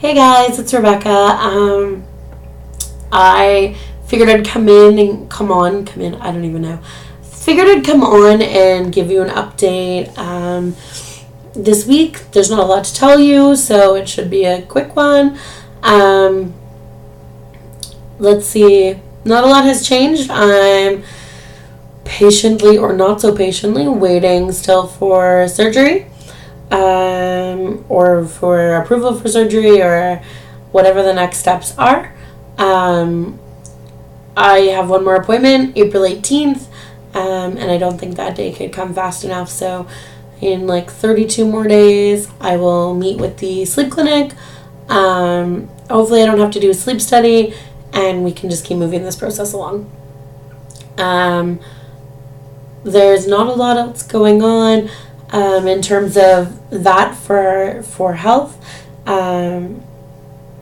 Hey guys, it's Rebecca. I figured I'd come in, I don't even know. Figured I'd come on and give you an update. This week, there's not a lot to tell you, so it should be a quick one. Let's see. Not a lot has changed. I'm patiently, or not so patiently, waiting still for surgery. Or for approval for surgery, or whatever the next steps are. I have one more appointment, April 18th, and I don't think that day could come fast enough, so in like 32 more days, I will meet with the sleep clinic. Hopefully I don't have to do a sleep study, and we can just keep moving this process along. There's not a lot else going on. In terms of that for health, I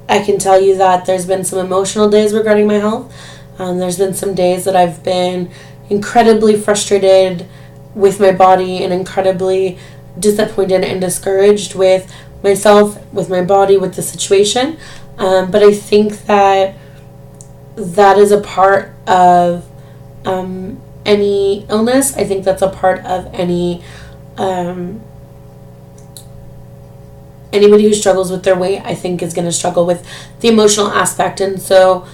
can tell you that there's been some emotional days regarding my health. There's been some days that I've been incredibly frustrated with my body and incredibly disappointed and discouraged with myself, with my body, with the situation. But I think that is a part of any illness. I think that's a part of anybody who struggles with their weight, I think, is going to struggle with the emotional aspect. And so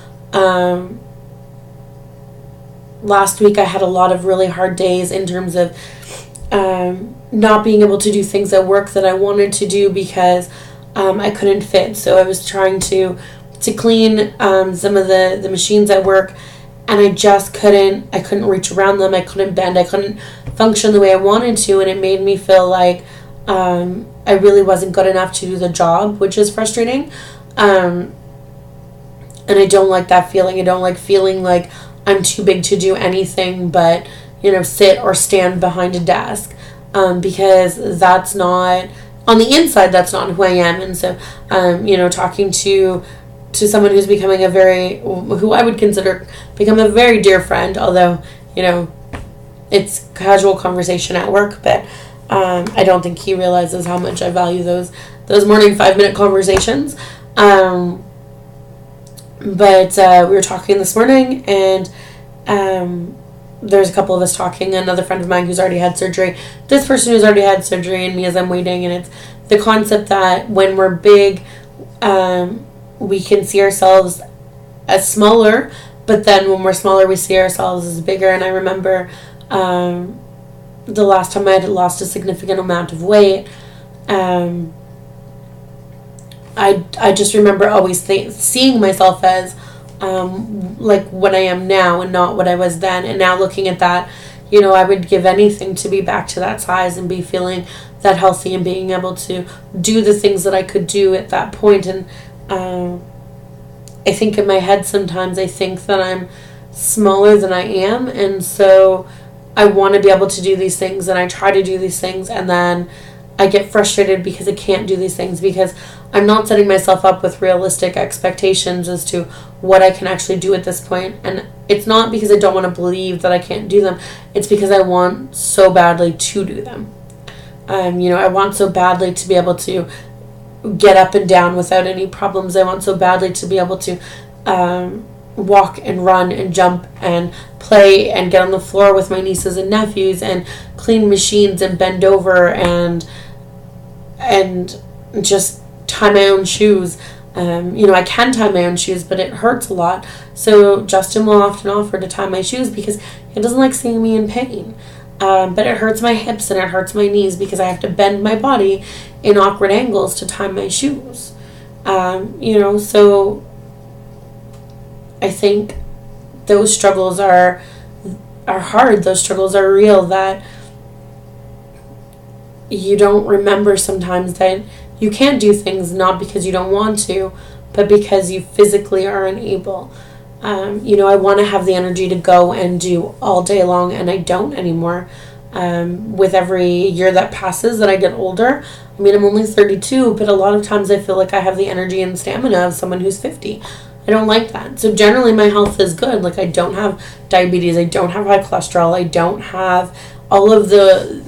last week I had a lot of really hard days in terms of not being able to do things at work that I wanted to do because I couldn't fit. So I was trying to clean some of the machines at work, and I just couldn't reach around them. I couldn't bend. I couldn't function the way I wanted to, and it made me feel like I really wasn't good enough to do the job, which is frustrating. And I don't like that feeling. I don't like feeling like I'm too big to do anything but, sit or stand behind a desk, because that's not, on the inside, that's not who I am. And so, talking to someone who's becoming who I would consider become a very dear friend, although, it's casual conversation at work, but I don't think he realizes how much I value those morning 5-minute conversations. But we were talking this morning, and there's a couple of us talking, another friend of mine who's already had surgery, this person who's already had surgery, and me as I'm waiting, and it's the concept that when we're big, we can see ourselves as smaller, but then when we're smaller, we see ourselves as bigger. And I remember the last time I had lost a significant amount of weight, I just remember always seeing myself as like what I am now and not what I was then. And now looking at that, I would give anything to be back to that size and be feeling that healthy and being able to do the things that I could do at that point. And I think in my head sometimes I think that I'm smaller than I am, and so I want to be able to do these things, and I try to do these things, and then I get frustrated because I can't do these things because I'm not setting myself up with realistic expectations as to what I can actually do at this point. And it's not because I don't want to believe that I can't do them, it's because I want so badly to do them. I want so badly to be able to get up and down without any problems. I want so badly to be able to walk and run and jump and play and get on the floor with my nieces and nephews and clean machines and bend over and just tie my own shoes. I can tie my own shoes, but it hurts a lot. So Justin will often offer to tie my shoes because he doesn't like seeing me in pain. But it hurts my hips and it hurts my knees because I have to bend my body in awkward angles to tie my shoes. So I think those struggles are hard. Those struggles are real, that you don't remember sometimes that you can't do things not because you don't want to, but because you physically are unable. I want to have the energy to go and do all day long, and I don't anymore. With every year that passes that I get older, I'm only 32, but a lot of times I feel like I have the energy and stamina of someone who's 50. I don't like that. So generally my health is good. Like, I don't have diabetes, I don't have high cholesterol, I don't have all of the,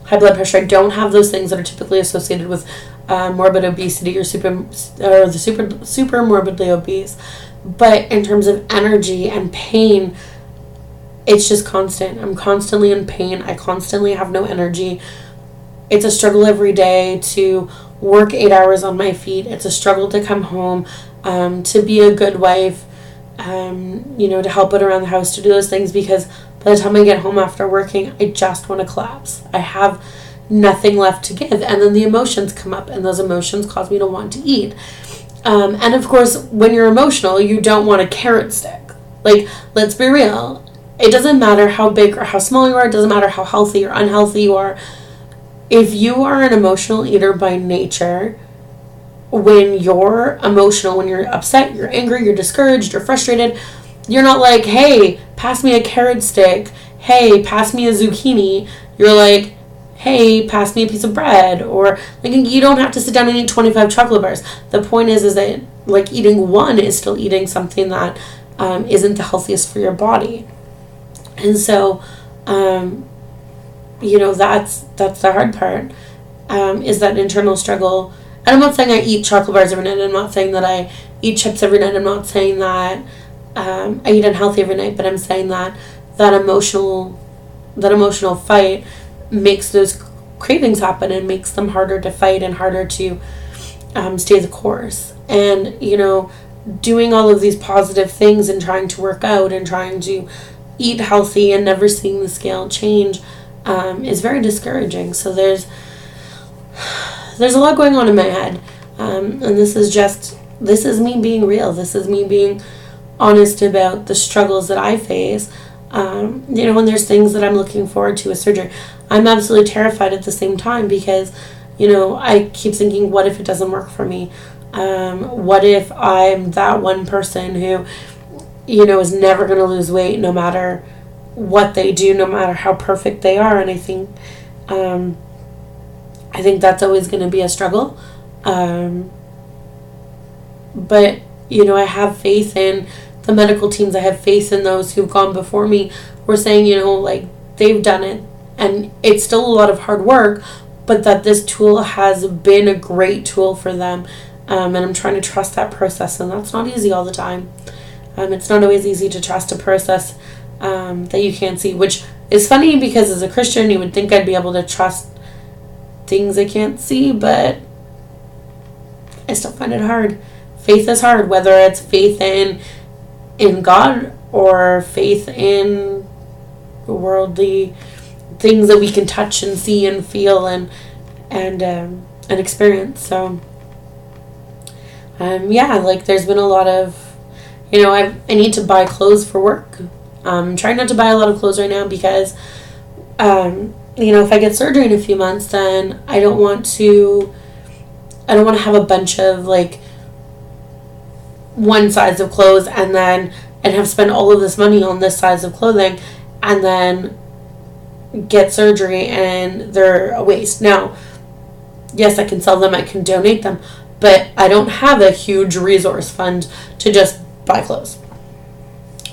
high blood pressure. I don't have those things that are typically associated with morbid obesity or the super morbidly obese. But in terms of energy and pain, it's just constant. I'm constantly in pain. I constantly have no energy. It's a struggle every day to work 8 hours on my feet. It's a struggle to come home, to be a good wife, to help out around the house, to do those things, because by the time I get home after working, I just want to collapse. I have nothing left to give. And then the emotions come up, and those emotions cause me to want to eat. And of course, when you're emotional, you don't want a carrot stick. Like, let's be real. It doesn't matter how big or how small you are. It doesn't matter how healthy or unhealthy you are. If you are an emotional eater by nature, when you're emotional, when you're upset, you're angry, you're discouraged, you're frustrated, you're not like, hey, pass me a carrot stick. Hey, pass me a zucchini. You're like, hey, pass me a piece of bread. Or, like, you don't have to sit down and eat 25 chocolate bars. The point is that, like, eating one is still eating something that isn't the healthiest for your body. And so, that's the hard part, is that internal struggle. And I'm not saying I eat chocolate bars every night. I'm not saying that I eat chips every night. I'm not saying that I eat unhealthy every night. But I'm saying that emotional fight makes those cravings happen and makes them harder to fight and harder to stay the course. And, doing all of these positive things and trying to work out and trying to eat healthy and never seeing the scale change is very discouraging. So there's a lot going on in my head, and this is me being real. This is me being honest about the struggles that I face. And there's things that I'm looking forward to with surgery. I'm absolutely terrified at the same time, because I keep thinking, what if it doesn't work for me? What if I'm that one person who is never going to lose weight no matter what they do, no matter how perfect they are? And I think that's always going to be a struggle. But, I have faith in the medical teams. I have faith in those who've gone before me. We're saying, they've done it, and it's still a lot of hard work, but that this tool has been a great tool for them. And I'm trying to trust that process, and that's not easy all the time. It's not always easy to trust a process that you can't see, which is funny, because as a Christian, you would think I'd be able to trust things I can't see, but I still find it hard. Faith is hard, whether it's faith in God or faith in worldly things that we can touch and see and feel and experience. So there's been a lot of, I need to buy clothes for work. I'm trying not to buy a lot of clothes right now, because if I get surgery in a few months, then I don't want to have a bunch of one size of clothes and have spent all of this money on this size of clothing and then get surgery and they're a waste. Now, yes, I can sell them, I can donate them, but I don't have a huge resource fund to just buy clothes.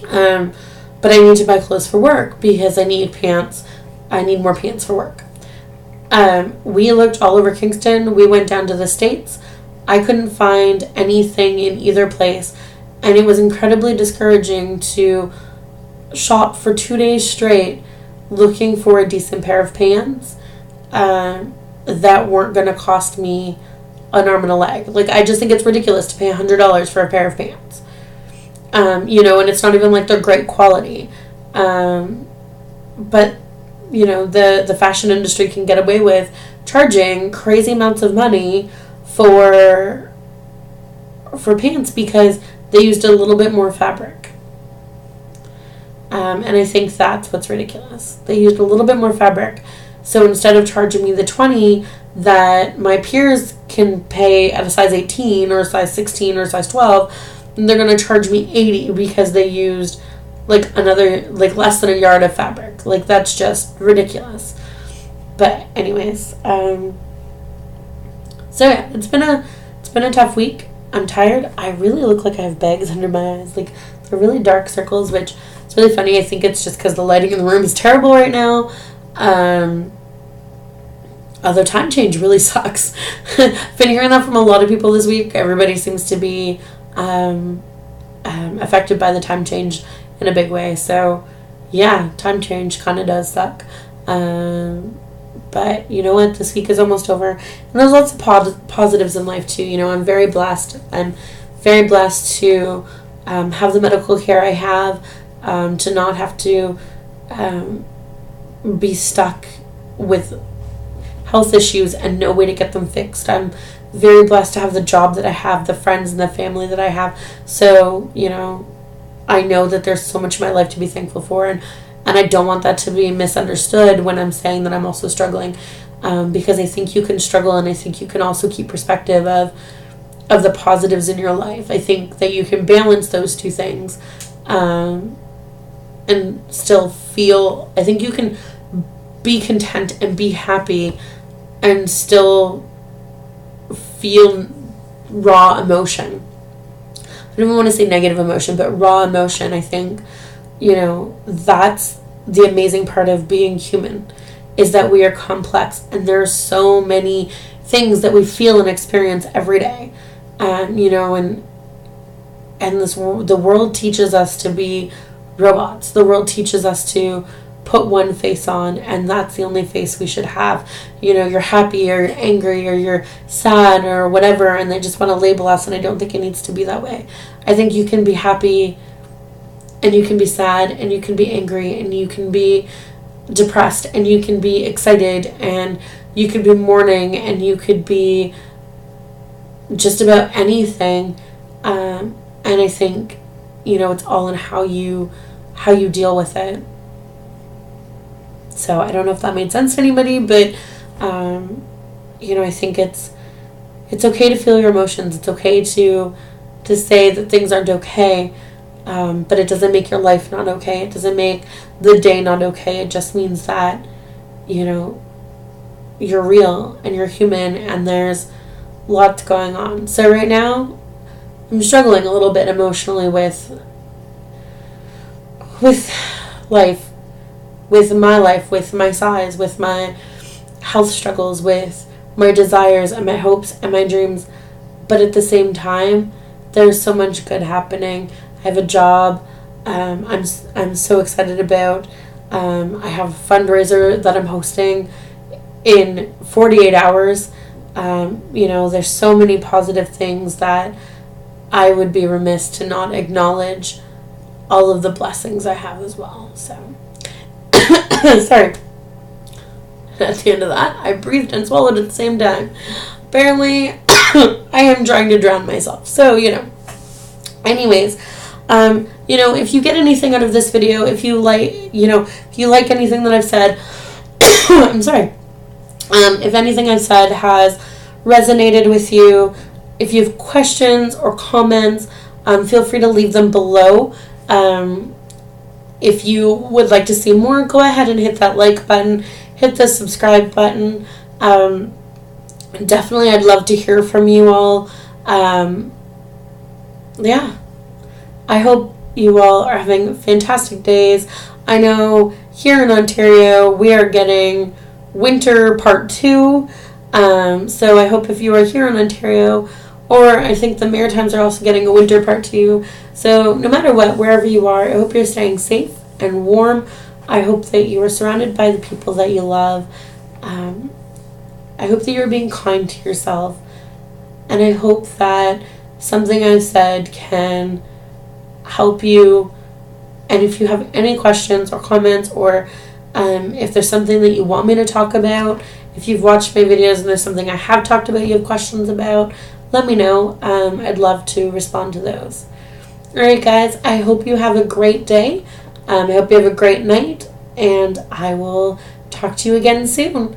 But I need to buy clothes for work, because I need pants. I need more pants for work. We looked all over Kingston. We went down to the States. I couldn't find anything in either place, and it was incredibly discouraging to shop for 2 days straight looking for a decent pair of pants that weren't going to cost me an arm and a leg. I just think it's ridiculous to pay $100 for a pair of pants. And it's not even they're great quality. But, the fashion industry can get away with charging crazy amounts of money for pants because they used a little bit more fabric. And I think that's what's ridiculous. They used a little bit more fabric. So instead of charging me the $20 that my peers can pay at a size 18 or a size 16 or a size 12, they're going to charge me $80 because they used less than a yard of fabric. That's just ridiculous. But anyways, so yeah, it's been a tough week. I'm tired. I really look like I have bags under my eyes. They're really dark circles, which it's really funny. I think it's just because the lighting in the room is terrible right now. although time change really sucks. I've been hearing that from a lot of people this week. Everybody seems to be affected by the time change in a big way. So yeah, time change kind of does suck. But you know what? This week is almost over. And there's lots of positives in life too. You know, I'm very blessed. I'm very blessed to have the medical care I have, to not have to be stuck with health issues and no way to get them fixed. I'm very blessed to have the job that I have, the friends and the family that I have. So, you know, I know that there's so much in my life to be thankful for, and I don't want that to be misunderstood when I'm saying that I'm also struggling, because I think you can struggle, and I think you can also keep perspective of the positives in your life. I think that you can balance those two things, and still feel, I think you can be content and be happy and still feel raw emotion. I don't even want to say negative emotion, but raw emotion. I think, you know, that's the amazing part of being human, is that we are complex, and there are so many things that we feel and experience every day. And, you know, and the world teaches us to be robots. The world teaches us to put one face on, and that's the only face we should have. You know, you're happy or you're angry or you're sad or whatever, and they just want to label us, and I don't think it needs to be that way. I think you can be happy, and you can be sad, and you can be angry, and you can be depressed, and you can be excited, and you could be mourning, and you could be just about anything. And I think, you know, it's all in how you deal with it. So I don't know if that made sense to anybody, but you know, I think it's okay to feel your emotions. It's okay to say that things aren't okay, but it doesn't make your life not okay. It doesn't make the day not okay. It just means that, you know, you're real and you're human, and there's lots going on. So right now, I'm struggling a little bit emotionally with life. With my life, with my size, with my health struggles, with my desires and my hopes and my dreams. But at the same time, there's so much good happening. I have a job I'm so excited about. I have a fundraiser that I'm hosting in 48 hours. You know, there's so many positive things that I would be remiss to not acknowledge all of the blessings I have as well. So sorry. At the end of that, I breathed and swallowed at the same time. Apparently, I am trying to drown myself. So, you know. Anyways, you know, if you get anything out of this video, if you like anything that I've said, I'm sorry. If anything I've said has resonated with you, if you have questions or comments, feel free to leave them below. If you would like to see more, go ahead and hit that like button, hit the subscribe button. Definitely, I'd love to hear from you all. Yeah, I hope you all are having fantastic days. I know here in Ontario, we are getting winter part 2. So I hope if you are here in Ontario, or I think the Maritimes are also getting a winter part 2. So no matter what, wherever you are, I hope you're staying safe and warm. I hope that you are surrounded by the people that you love. I hope that you're being kind to yourself. And I hope that something I've said can help you. And if you have any questions or comments, or if there's something that you want me to talk about, if you've watched my videos and there's something I have talked about you have questions about, let me know. I'd love to respond to those. Alright guys, I hope you have a great day. I hope you have a great night, and I will talk to you again soon.